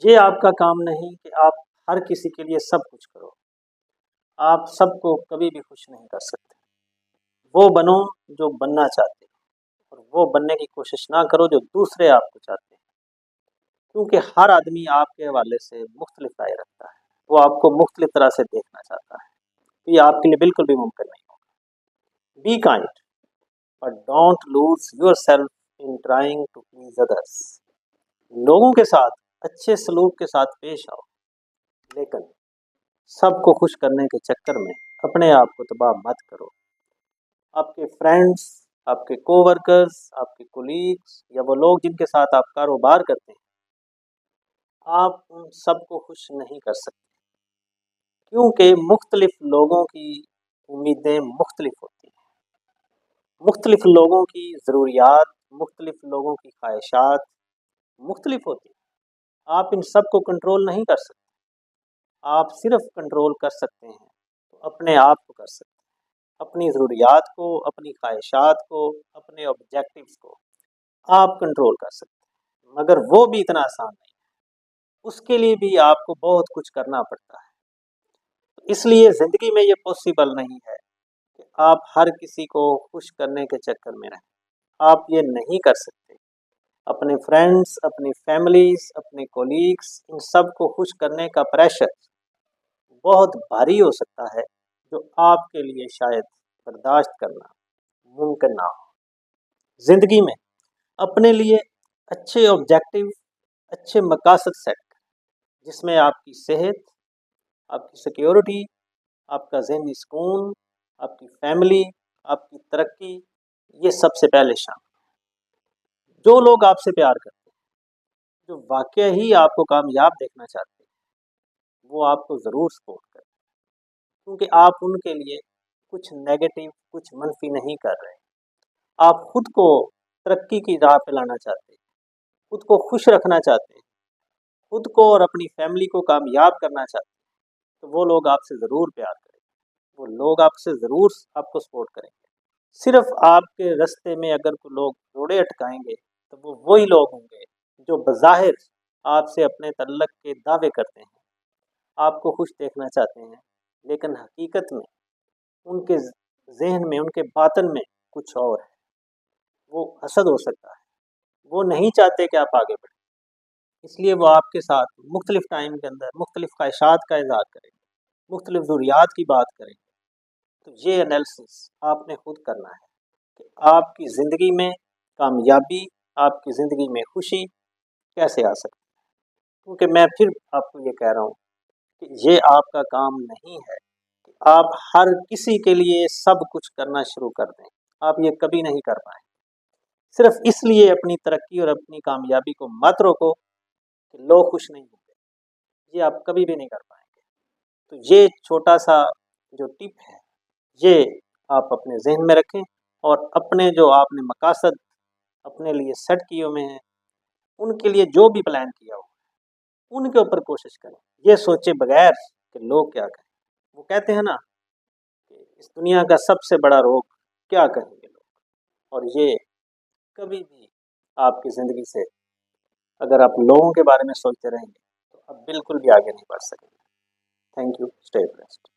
یہ آپ کا کام نہیں کہ آپ ہر کسی کے لیے سب کچھ کرو. آپ سب کو کبھی بھی خوش نہیں کر سکتے. وہ بنو جو بننا چاہتے ہو، اور وہ بننے کی کوشش نہ کرو جو دوسرے آپ کو چاہتے ہیں. کیونکہ ہر آدمی آپ کے حوالے سے مختلف رائے رکھتا ہے، وہ آپ کو مختلف طرح سے دیکھنا چاہتا ہے. یہ آپ کے لیے بالکل بھی ممکن نہیں ہوگا. Be kind but don't lose yourself in trying to please others. لوگوں کے ساتھ اچھے سلوک کے ساتھ پیش آؤ، لیکن سب کو خوش کرنے کے چکر میں اپنے آپ کو تباہ مت کرو. آپ کے فرینڈس، آپ کے کو ورکرز، آپ کے کولیگز یا وہ لوگ جن کے ساتھ آپ کاروبار کرتے ہیں، آپ ان سب کو خوش نہیں کر سکتے، کیونکہ مختلف لوگوں کی امیدیں مختلف ہوتی ہیں. مختلف لوگوں کی ضروریات، مختلف لوگوں کی خواہشات مختلف ہوتی ہیں. آپ ان سب کو کنٹرول نہیں کر سکتے. آپ صرف کنٹرول کر سکتے ہیں تو اپنے آپ کو کر سکتے ہیں، اپنی ضروریات کو، اپنی خواہشات کو، اپنے آبجیکٹیوز کو آپ کنٹرول کر سکتے ہیں. مگر وہ بھی اتنا آسان نہیں ہے، اس کے لیے بھی آپ کو بہت کچھ کرنا پڑتا ہے. اس لیے زندگی میں یہ پاسبل نہیں ہے کہ آپ ہر کسی کو خوش کرنے کے چکر میں رہیں. آپ یہ نہیں کر سکتے. اپنے فرینڈس، اپنی فیملیز، اپنے کولیگس، ان سب کو خوش کرنے کا پریشر بہت بھاری ہو سکتا ہے، جو آپ کے لیے شاید برداشت کرنا ممکن نہ ہو. زندگی میں اپنے لیے اچھے آبجیکٹیو، اچھے مقاصد سیٹ کریں، جس میں آپ کی صحت، آپ کی سیکیورٹی، آپ کا ذہنی سکون، آپ کی فیملی، آپ کی ترقی، یہ سب سے پہلے شامل. جو لوگ آپ سے پیار کرتے ہیں، جو واقعہ ہی آپ کو کامیاب دیکھنا چاہتے ہیں، وہ آپ کو ضرور سپورٹ کریں، کیونکہ آپ ان کے لیے کچھ نیگیٹو، کچھ منفی نہیں کر رہے. آپ خود کو ترقی کی راہ پہ لانا چاہتے ہیں، خود کو خوش رکھنا چاہتے ہیں، خود کو اور اپنی فیملی کو کامیاب کرنا چاہتے ہیں، تو وہ لوگ آپ سے ضرور پیار کریں گے، وہ لوگ آپ سے ضرور آپ کو سپورٹ کریں گے. صرف آپ کے رستے میں اگر کوئی لوگ روڑے اٹکائیں گے تو وہ وہی لوگ ہوں گے جو بظاہر آپ سے اپنے تعلق کے دعوے کرتے ہیں، آپ کو خوش دیکھنا چاہتے ہیں، لیکن حقیقت میں ان کے ذہن میں، ان کے باطن میں کچھ اور ہے. وہ حسد ہو سکتا ہے، وہ نہیں چاہتے کہ آپ آگے بڑھیں، اس لیے وہ آپ کے ساتھ مختلف ٹائم کے اندر مختلف خواہشات کا اظہار کریں گے، مختلف ضروریات کی بات کریں گے. تو یہ انالیسس آپ نے خود کرنا ہے کہ آپ کی زندگی میں کامیابی، آپ کی زندگی میں خوشی کیسے آ سکتی ہے. کیونکہ میں پھر آپ کو یہ کہہ رہا ہوں کہ یہ آپ کا کام نہیں ہے کہ آپ ہر کسی کے لیے سب کچھ کرنا شروع کر دیں. آپ یہ کبھی نہیں کر پائیں. صرف اس لیے اپنی ترقی اور اپنی کامیابی کو مت روکو کہ لوگ خوش نہیں ہوں گے. یہ آپ کبھی بھی نہیں کر پائیں گے. تو یہ چھوٹا سا جو ٹپ ہے، یہ آپ اپنے ذہن میں رکھیں، اور اپنے جو آپ نے مقاصد اپنے لیے سیٹ کیے ہوئے ہیں، ان کے لیے جو بھی پلان کیا ہو، ان کے اوپر کوشش کریں. یہ سوچے بغیر کہ لوگ کیا کہیں. وہ کہتے ہیں نا کہ اس دنیا کا سب سے بڑا روگ کیا کہیں گے لوگ. اور یہ کبھی بھی آپ کی زندگی سے، اگر آپ لوگوں کے بارے میں سوچتے رہیں گے تو آپ بالکل بھی آگے نہیں بڑھ سکیں گے. Thank you. Stay blessed.